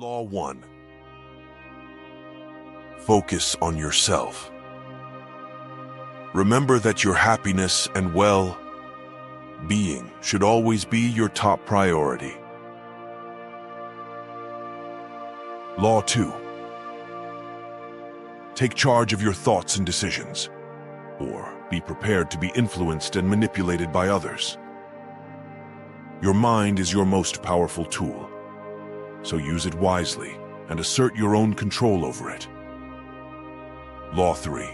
Law 1. Focus on yourself. Remember that your happiness and well-being should always be your top priority. Law 2. Take charge of your thoughts and decisions, or be prepared to be influenced and manipulated by others. Your mind is your most powerful tool, so use it wisely and assert your own control over it. Law 3.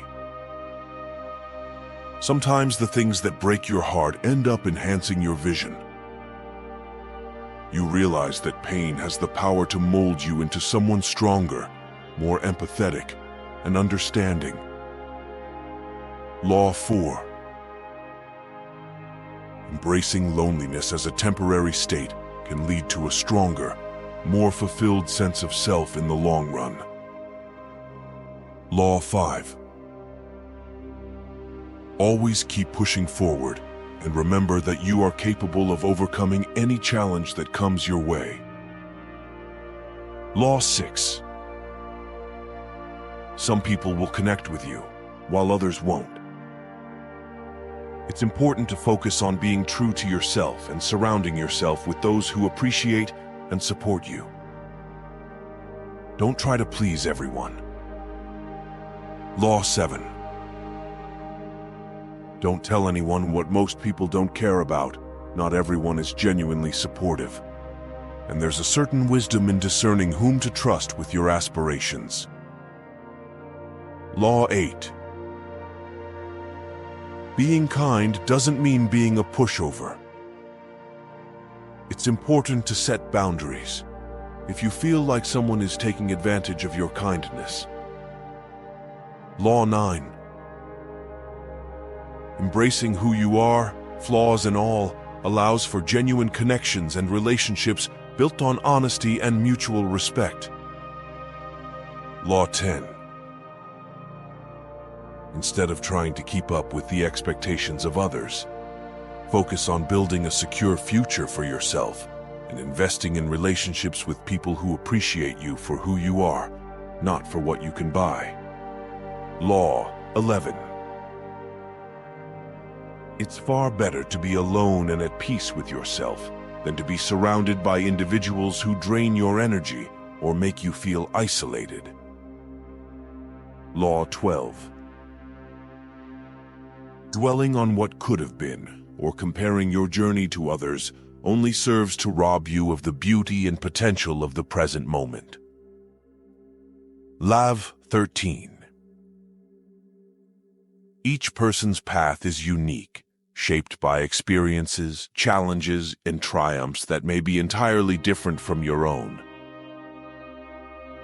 Sometimes the things that break your heart end up enhancing your vision. You realize that pain has the power to mold you into someone stronger, more empathetic, and understanding. Law 4. Embracing loneliness as a temporary state can lead to a stronger, more fulfilled sense of self in the long run. Law 5. Always keep pushing forward and remember that you are capable of overcoming any challenge that comes your way. Law 6. Some people will connect with you, while others won't. It's important to focus on being true to yourself and surrounding yourself with those who appreciate and support you. Don't try to please everyone. Law 7. Don't tell anyone what most people don't care about. Not everyone is genuinely supportive, and there's a certain wisdom in discerning whom to trust with your aspirations. Law 8. Being kind doesn't mean being a pushover. It's important to set boundaries if you feel like someone is taking advantage of your kindness. Law 9. Embracing who you are, flaws and all, allows for genuine connections and relationships built on honesty and mutual respect. Law 10. Instead of trying to keep up with the expectations of others, focus on building a secure future for yourself and investing in relationships with people who appreciate you for who you are, not for what you can buy. Law 11. It's far better to be alone and at peace with yourself than to be surrounded by individuals who drain your energy or make you feel isolated. Law 12. Dwelling on what could have been, or comparing your journey to others, only serves to rob you of the beauty and potential of the present moment. Law 13. Each person's path is unique, shaped by experiences, challenges, and triumphs that may be entirely different from your own.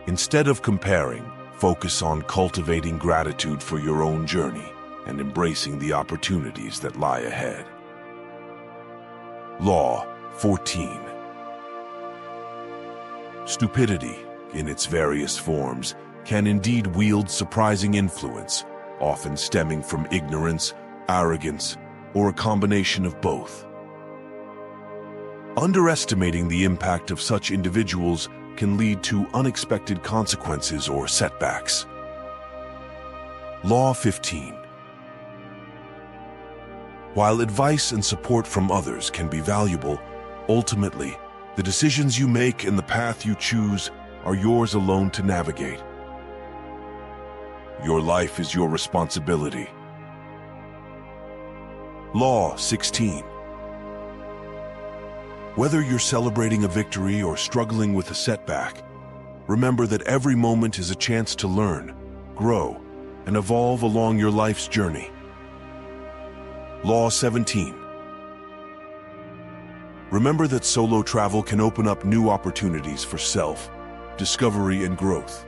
Instead of comparing, focus on cultivating gratitude for your own journey and embracing the opportunities that lie ahead. Law 14. Stupidity, in its various forms, can indeed wield surprising influence, often stemming from ignorance, arrogance, or a combination of both. Underestimating the impact of such individuals can lead to unexpected consequences or setbacks. Law 15. While advice and support from others can be valuable, ultimately, the decisions you make and the path you choose are yours alone to navigate. Your life is your responsibility. Law 16. Whether you're celebrating a victory or struggling with a setback, remember that every moment is a chance to learn, grow, and evolve along your life's journey. Law 17. Remember that solo travel can open up new opportunities for self-discovery and growth.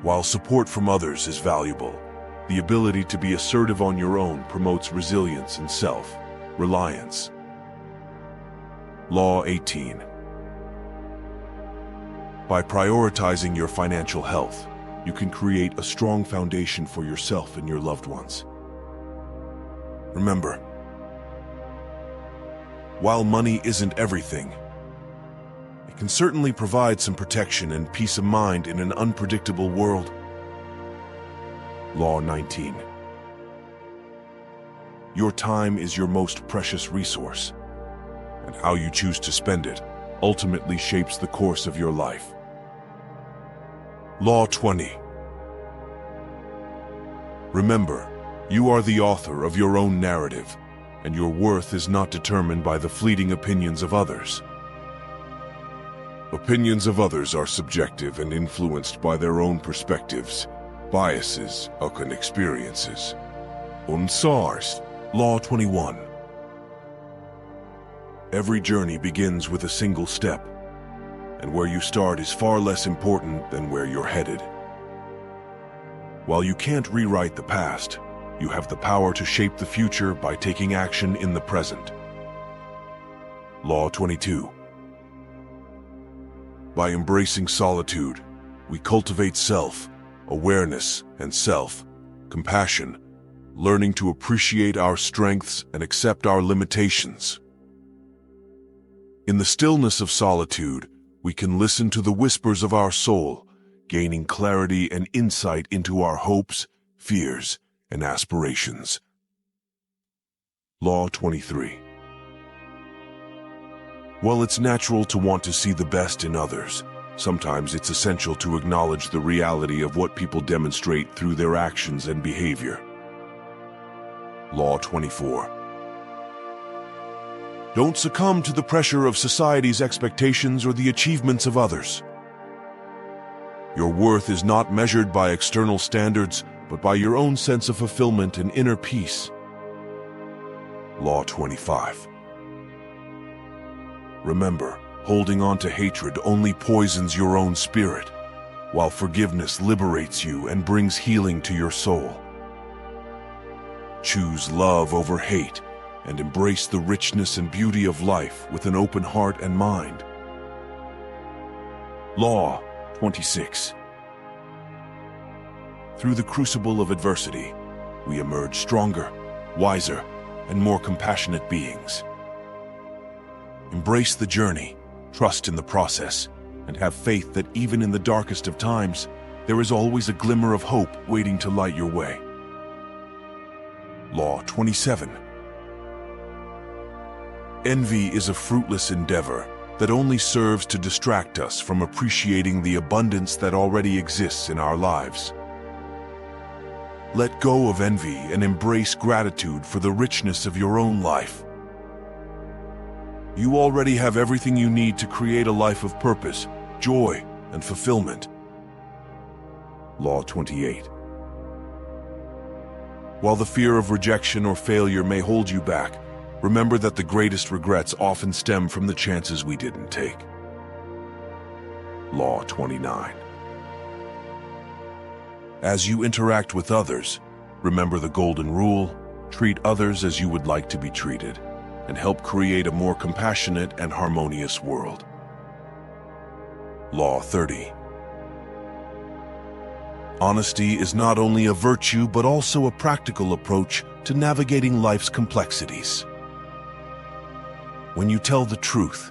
While support from others is valuable, the ability to be assertive on your own promotes resilience and self-reliance. Law 18. By prioritizing your financial health, you can create a strong foundation for yourself and your loved ones. Remember, while money isn't everything, it can certainly provide some protection and peace of mind in an unpredictable world. Law 19. Your time is your most precious resource, and how you choose to spend it ultimately shapes the course of your life. Law 20. Remember, you are the author of your own narrative, and your worth is not determined by the fleeting opinions of others. Opinions of others are subjective and influenced by their own perspectives, biases, and experiences. Unsars. Law 21. Every journey begins with a single step, and where you start is far less important than where you're headed. While you can't rewrite the past, you have the power to shape the future by taking action in the present. Law 22. By embracing solitude, we cultivate self-awareness and self-compassion, learning to appreciate our strengths and accept our limitations. In the stillness of solitude, we can listen to the whispers of our soul, gaining clarity and insight into our hopes, fears, and aspirations. Law 23. While it's natural to want to see the best in others, sometimes it's essential to acknowledge the reality of what people demonstrate through their actions and behavior. Law 24. Don't succumb to the pressure of society's expectations or the achievements of others. Your worth is not measured by external standards, but by your own sense of fulfillment and inner peace. Law 25. Remember, holding on to hatred only poisons your own spirit, while forgiveness liberates you and brings healing to your soul. Choose love over hate and embrace the richness and beauty of life with an open heart and mind. Law 26. Through the crucible of adversity, we emerge stronger, wiser, and more compassionate beings. Embrace the journey, trust in the process, and have faith that even in the darkest of times, there is always a glimmer of hope waiting to light your way. Law 27. Envy is a fruitless endeavor that only serves to distract us from appreciating the abundance that already exists in our lives. Let go of envy and embrace gratitude for the richness of your own life. You already have everything you need to create a life of purpose, joy, and fulfillment. Law 28. While the fear of rejection or failure may hold you back, remember that the greatest regrets often stem from the chances we didn't take. Law 29. As you interact with others, remember the golden rule: treat others as you would like to be treated, and help create a more compassionate and harmonious world. Law 30. Honesty is not only a virtue but also a practical approach to navigating life's complexities. When you tell the truth,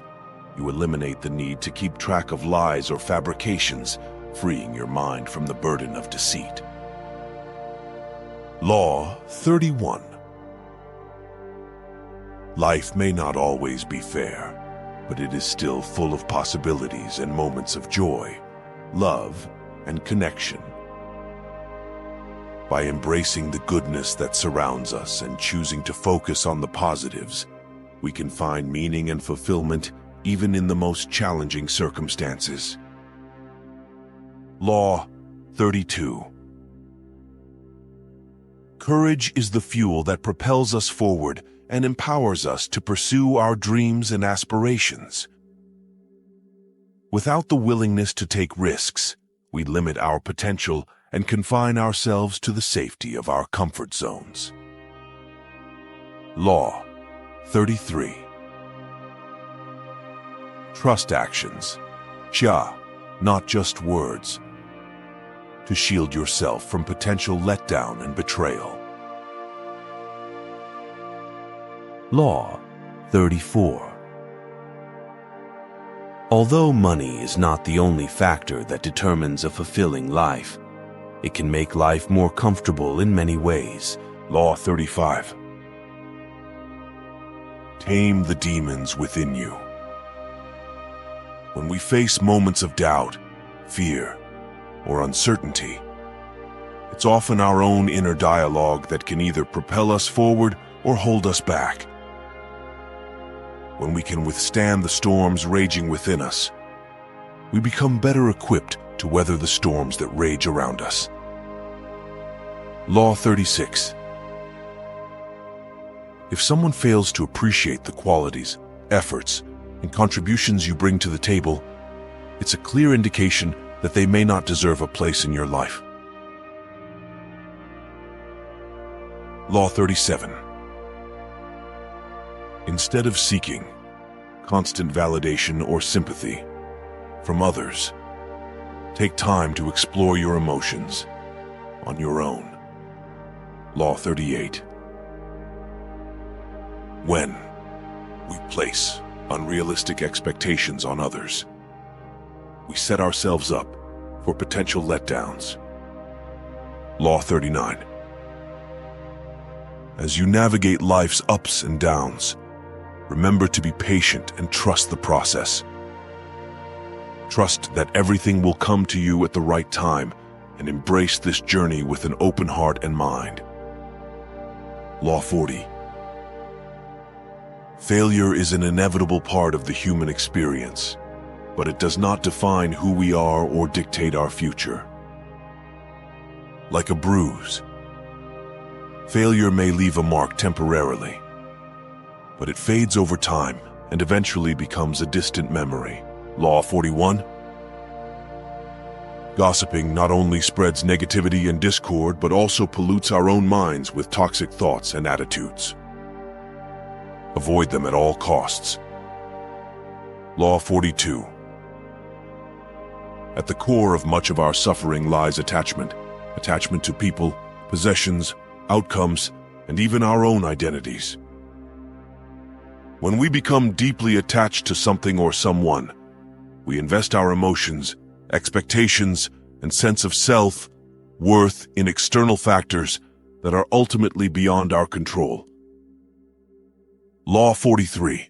you eliminate the need to keep track of lies or fabrications, freeing your mind from the burden of deceit. Law 31. Life may not always be fair, but it is still full of possibilities and moments of joy, love, and connection. By embracing the goodness that surrounds us and choosing to focus on the positives, we can find meaning and fulfillment even in the most challenging circumstances. Law 32. Courage is the fuel that propels us forward and empowers us to pursue our dreams and aspirations. Without the willingness to take risks, we limit our potential and confine ourselves to the safety of our comfort zones. Law 33. Trust actions, not just words, to shield yourself from potential letdown and betrayal. Law 34. Although money is not the only factor that determines a fulfilling life, it can make life more comfortable in many ways. Law 35. Tame the demons within you. When we face moments of doubt, fear, or uncertainty, it's often our own inner dialogue that can either propel us forward or hold us back. When we can withstand the storms raging within us, we become better equipped to weather the storms that rage around us. Law 36. If someone fails to appreciate the qualities, efforts, and contributions you bring to the table, it's a clear indication that they may not deserve a place in your life. Law 37. Instead of seeking constant validation or sympathy from others, take time to explore your emotions on your own. Law 38. When we place unrealistic expectations on others, we set ourselves up for potential letdowns. Law 39. As you navigate life's ups and downs, remember to be patient and trust the process. Trust that everything will come to you at the right time, and embrace this journey with an open heart and mind. Law 40. Failure is an inevitable part of the human experience, but it does not define who we are or dictate our future. Like a bruise, failure may leave a mark temporarily, but it fades over time and eventually becomes a distant memory. Law 41. Gossiping not only spreads negativity and discord, but also pollutes our own minds with toxic thoughts and attitudes. Avoid them at all costs. Law 42. At the core of much of our suffering lies attachment. Attachment to people, possessions, outcomes, and even our own identities. When we become deeply attached to something or someone, we invest our emotions, expectations, and sense of self-worth in external factors that are ultimately beyond our control. Law 43.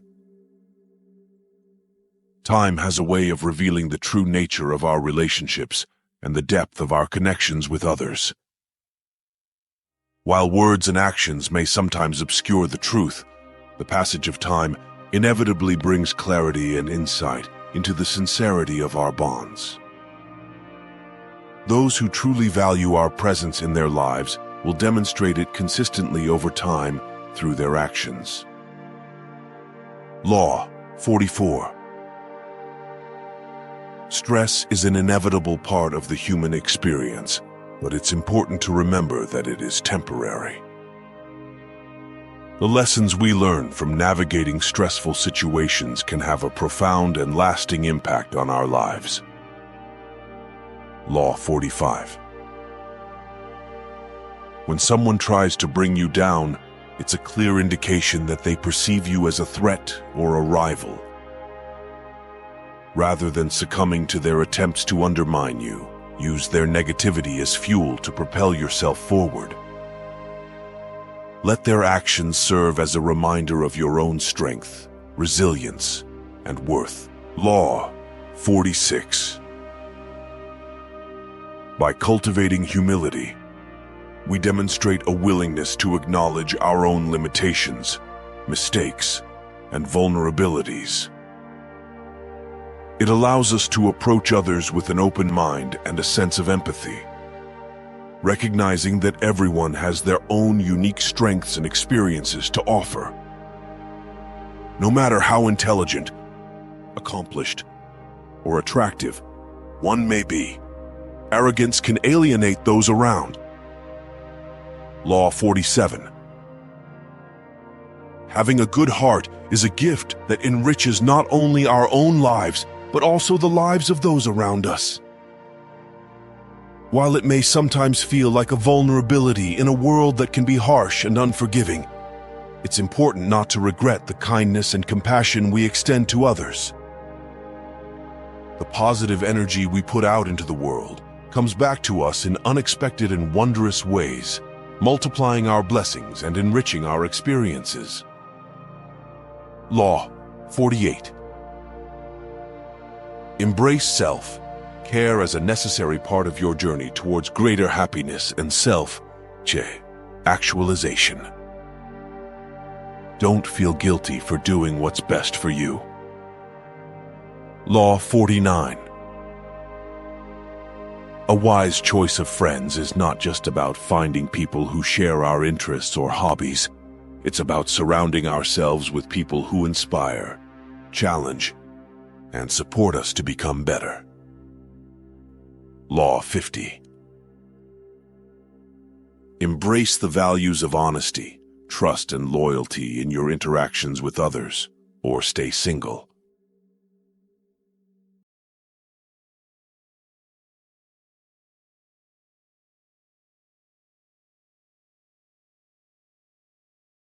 Time has a way of revealing the true nature of our relationships and the depth of our connections with others. While words and actions may sometimes obscure the truth, the passage of time inevitably brings clarity and insight into the sincerity of our bonds. Those who truly value our presence in their lives will demonstrate it consistently over time through their actions. Law 44. Stress is an inevitable part of the human experience, but it's important to remember that it is temporary. The lessons we learn from navigating stressful situations can have a profound and lasting impact on our lives. Law 45. When someone tries to bring you down, it's a clear indication that they perceive you as a threat or a rival. Rather than succumbing to their attempts to undermine you, use their negativity as fuel to propel yourself forward. Let their actions serve as a reminder of your own strength, resilience, and worth. Law 46. By cultivating humility, we demonstrate a willingness to acknowledge our own limitations, mistakes, and vulnerabilities. It allows us to approach others with an open mind and a sense of empathy, recognizing that everyone has their own unique strengths and experiences to offer. No matter how intelligent, accomplished, or attractive one may be, arrogance can alienate those around. Law 47. Having a good heart is a gift that enriches not only our own lives, but also the lives of those around us. While it may sometimes feel like a vulnerability in a world that can be harsh and unforgiving, it's important not to regret the kindness and compassion we extend to others. The positive energy we put out into the world comes back to us in unexpected and wondrous ways, multiplying our blessings and enriching our experiences. Law 48. Embrace self. Care as a necessary part of your journey towards greater happiness and self-actualization. Don't feel guilty for doing what's best for you. Law 49. A wise choice of friends is not just about finding people who share our interests or hobbies. It's about surrounding ourselves with people who inspire, challenge, and support us to become better. Law 50. Embrace the values of honesty, trust, and loyalty in your interactions with others, or stay single.